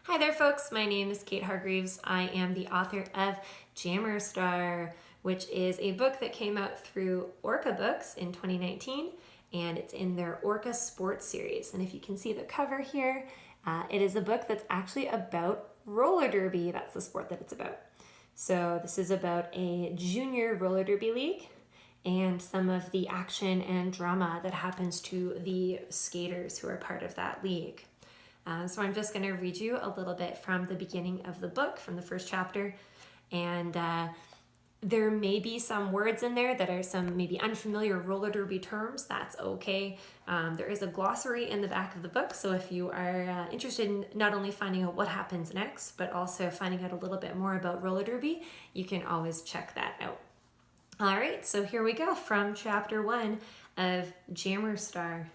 Hi there folks, my name is Kate Hargreaves. I am the author of Jammer Star, which is a book that came out through Orca Books in 2019, and it's in their Orca Sports series. And if you can see the cover here, it is a book that's actually about roller derby. That's the sport that it's about. So this is about a junior roller derby league and some of the action and drama that happens to the skaters who are part of that league. So I'm just going to read you a little bit from the beginning of the book, from the first chapter, and there may be some words in there that are some maybe unfamiliar roller derby terms. That's okay. There is a glossary in the back of the book, so if you are interested in not only finding out what happens next, but also finding out a little bit more about roller derby, you can always check that out. All right, so here we go from chapter 1 of Jammer Star.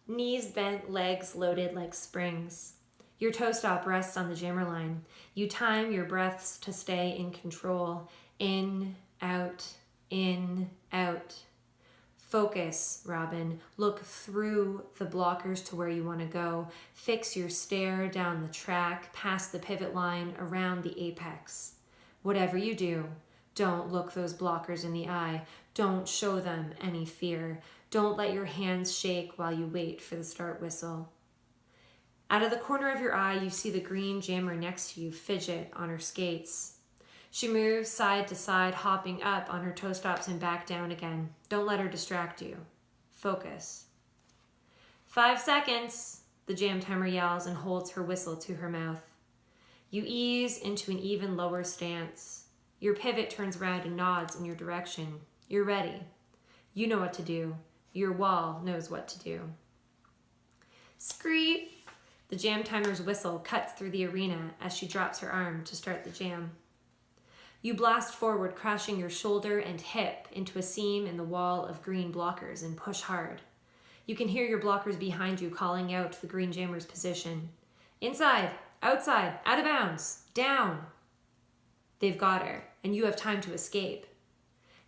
Knees bent, legs loaded like springs. Your toe stop rests on the jammer line. You time your breaths to stay in control. In, out, in, out. Focus, Robin. Look through the blockers to where you want to go. Fix your stare down the track, past the pivot line, around the apex. Whatever you do, don't look those blockers in the eye. Don't show them any fear. Don't let your hands shake while you wait for the start whistle. Out of the corner of your eye, you see the green jammer next to you fidget on her skates. She moves side to side, hopping up on her toe stops and back down again. Don't let her distract you. Focus. 5 seconds, the jam timer yells and holds her whistle to her mouth. You ease into an even lower stance. Your pivot turns around and nods in your direction. You're ready. You know what to do. Your wall knows what to do. Screep! The jam timer's whistle cuts through the arena as she drops her arm to start the jam. You blast forward, crashing your shoulder and hip into a seam in the wall of green blockers and push hard. You can hear your blockers behind you calling out the green jammer's position. Inside, outside, out of bounds, down. They've got her, and you have time to escape.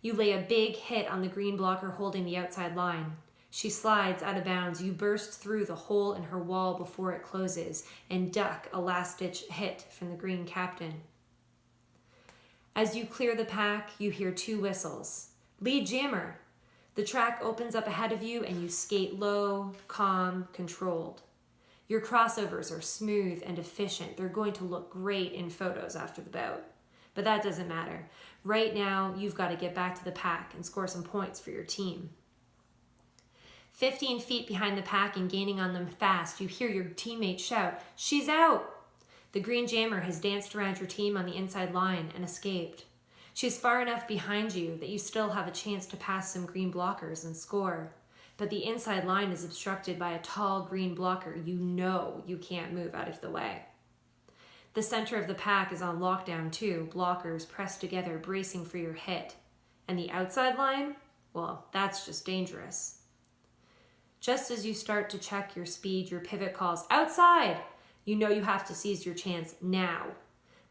You lay a big hit on the green blocker holding the outside line. She slides out of bounds. You burst through the hole in her wall before it closes and duck a last-ditch hit from the green captain. As you clear the pack, you hear 2 whistles. Lead jammer. The track opens up ahead of you and you skate low, calm, controlled. Your crossovers are smooth and efficient. They're going to look great in photos after the bout. But that doesn't matter. Right now, you've got to get back to the pack and score some points for your team. 15 feet behind the pack and gaining on them fast, you hear your teammate shout, "She's out!" The green jammer has danced around your team on the inside line and escaped. She's far enough behind you that you still have a chance to pass some green blockers and score. But the inside line is obstructed by a tall green blocker you know you can't move out of the way. The center of the pack is on lockdown too, blockers pressed together, bracing for your hit. And the outside line? Well, that's just dangerous. Just as you start to check your speed, your pivot calls, "Outside!" You know you have to seize your chance now.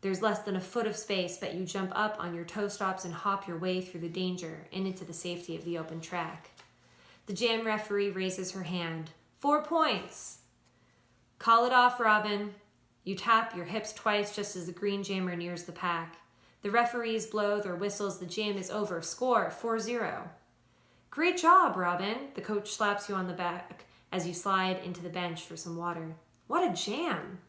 There's less than a foot of space, but you jump up on your toe stops and hop your way through the danger and into the safety of the open track. The jam referee raises her hand. 4 points! Call it off, Robin. You tap your hips twice just as the green jammer nears the pack. The referees blow their whistles. The jam is over. Score 4-0. Great job, Robin. The coach slaps you on the back as you slide into the bench for some water. What a jam.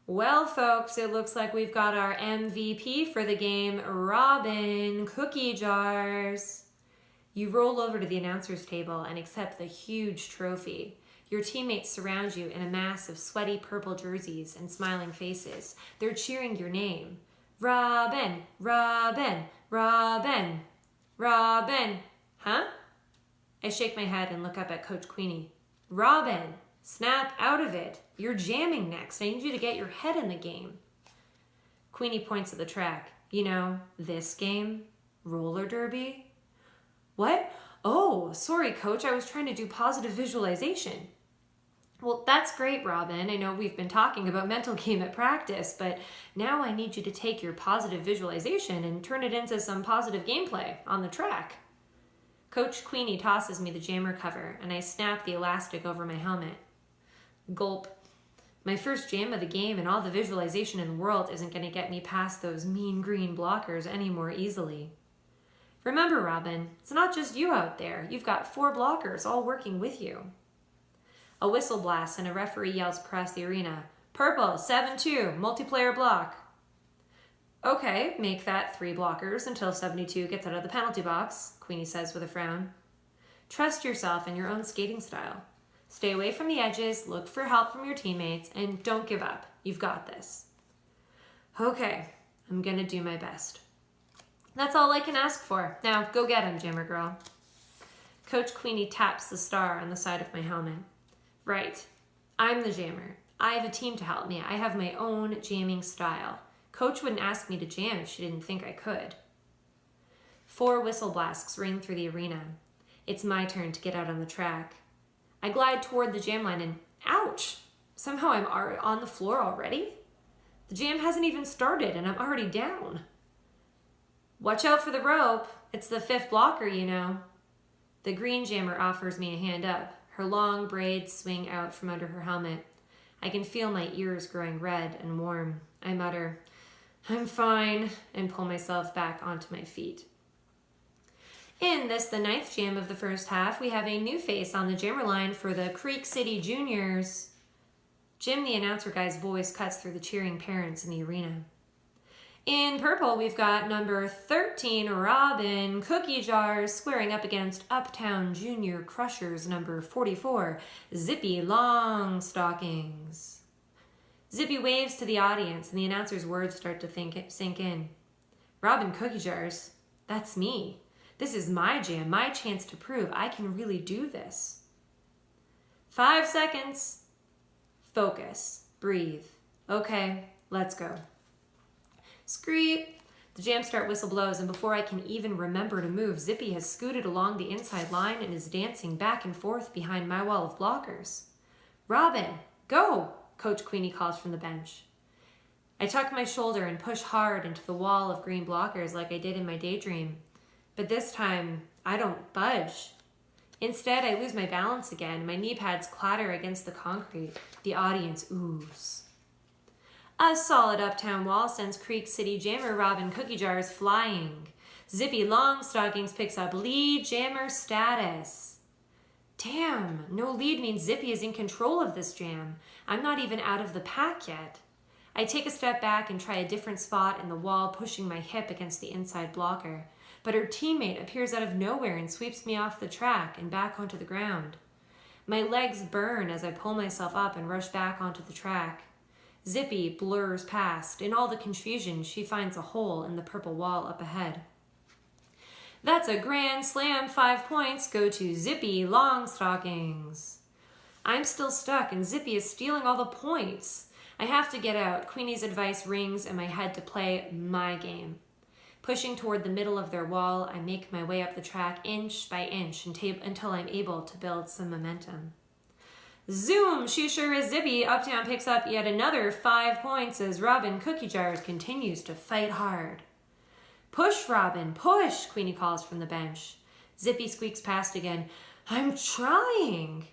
Well, folks, it looks like we've got our MVP for the game, Robin CookieJars. You roll over to the announcer's table and accept the huge trophy. Your teammates surround you in a mass of sweaty purple jerseys and smiling faces. They're cheering your name. Robin, Robin, Robin, Robin. Huh? I shake my head and look up at Coach Queenie. Robin, snap out of it. You're jamming next. I need you to get your head in the game. Queenie points at the track. You know, this game? Roller derby? What? Oh, sorry, Coach. I was trying to do positive visualization. Well, that's great, Robin. I know we've been talking about mental game at practice, but now I need you to take your positive visualization and turn it into some positive gameplay on the track. Coach Queenie tosses me the jammer cover, and I snap the elastic over my helmet. Gulp. My first jam of the game and all the visualization in the world isn't going to get me past those mean green blockers any more easily. Remember, Robin, it's not just you out there. You've got 4 blockers all working with you. A whistle blasts and a referee yells across the arena, "Purple, 7-2, multiplayer block." "Okay, make that 3 blockers until 72 gets out of the penalty box," Queenie says with a frown. "Trust yourself and your own skating style. Stay away from the edges, look for help from your teammates, and don't give up. You've got this." "Okay, I'm gonna do my best." "That's all I can ask for. Now, go get him, Jammer Girl." Coach Queenie taps the star on the side of my helmet. "Right. I'm the jammer. I have a team to help me. I have my own jamming style. Coach wouldn't ask me to jam if she didn't think I could." 4 whistle blasts ring through the arena. It's my turn to get out on the track. I glide toward the jam line and, ouch! Somehow I'm on the floor already? The jam hasn't even started and I'm already down. "Watch out for the rope. It's the 5th blocker, you know." The green jammer offers me a hand up. Her long braids swing out from under her helmet. I can feel my ears growing red and warm. I mutter, "I'm fine," and pull myself back onto my feet. In this, the 9th jam of the first half, we have a new face on the jammer line for the Creek City Juniors. Jim, the announcer guy's voice cuts through the cheering parents in the arena. In purple, we've got number 13, Robin CookieJars, squaring up against Uptown Junior Crushers number 44, Zippy Longstockings. Zippy waves to the audience, and the announcer's words start to sink in. "Robin CookieJars, that's me. This is my jam, my chance to prove I can really do this." 5 seconds. Focus. Breathe. Okay, let's go. Screep. The jam start whistle blows, and before I can even remember to move, Zippy has scooted along the inside line and is dancing back and forth behind my wall of blockers. "Robin, go!" Coach Queenie calls from the bench. I tuck my shoulder and push hard into the wall of green blockers like I did in my daydream. But this time, I don't budge. Instead, I lose my balance again. My knee pads clatter against the concrete. The audience oohs. A solid uptown wall sends Creek City jammer Robin CookieJars flying. Zippy Longstockings picks up lead jammer status. Damn, no lead means Zippy is in control of this jam. I'm not even out of the pack yet. I take a step back and try a different spot in the wall, pushing my hip against the inside blocker. But her teammate appears out of nowhere and sweeps me off the track and back onto the ground. My legs burn as I pull myself up and rush back onto the track. Zippy blurs past. In all the confusion, she finds a hole in the purple wall up ahead. That's a grand slam. 5 points go to Zippy Longstockings. I'm still stuck and Zippy is stealing all the points. I have to get out. Queenie's advice rings in my head to play my game. Pushing toward the middle of their wall, I make my way up the track inch by inch until I'm able to build some momentum. Zoom! She sure is Zippy. Uptown picks up yet another 5 points as Robin CookieJars continues to fight hard. Push, Robin, push, Queenie calls from the bench. Zippy squeaks past again. I'm trying.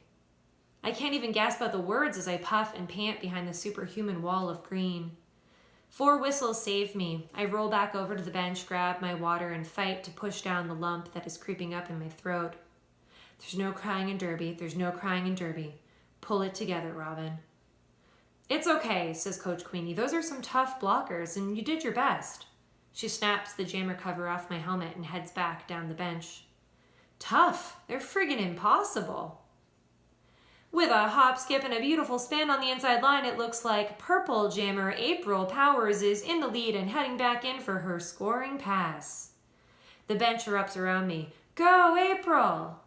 I can't even gasp out the words as I puff and pant behind the superhuman wall of green. 4 whistles save me. I roll back over to the bench, grab my water, and fight to push down the lump that is creeping up in my throat. There's no crying in Derby. There's no crying in Derby. Pull it together, Robin. It's okay, says Coach Queenie. Those are some tough blockers, and you did your best. She snaps the jammer cover off my helmet and heads back down the bench. Tough? They're friggin' impossible. With a hop, skip, and a beautiful spin on the inside line, it looks like purple jammer April Powers is in the lead and heading back in for her scoring pass. The bench erupts around me. Go, April!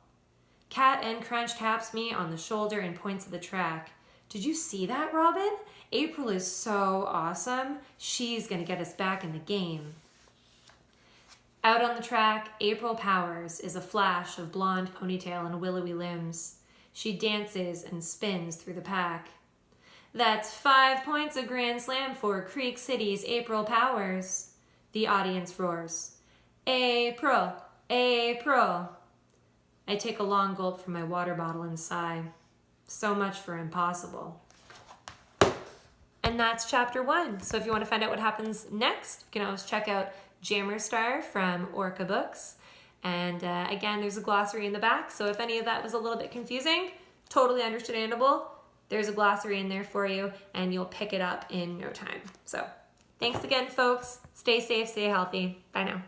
Cat and Crunch taps me on the shoulder and points at the track. Did you see that, Robin? April is so awesome. She's going to get us back in the game. Out on the track, April Powers is a flash of blonde ponytail and willowy limbs. She dances and spins through the pack. That's 5 points, a grand slam for Creek City's April Powers. The audience roars. April, April. I take a long gulp from my water bottle and sigh. So much for impossible. And that's chapter 1. So if you want to find out what happens next, you can always check out Jammer Star from Orca Books. And again, there's a glossary in the back. So if any of that was a little bit confusing, totally understandable. There's a glossary in there for you, and you'll pick it up in no time. So thanks again, folks. Stay safe, stay healthy. Bye now.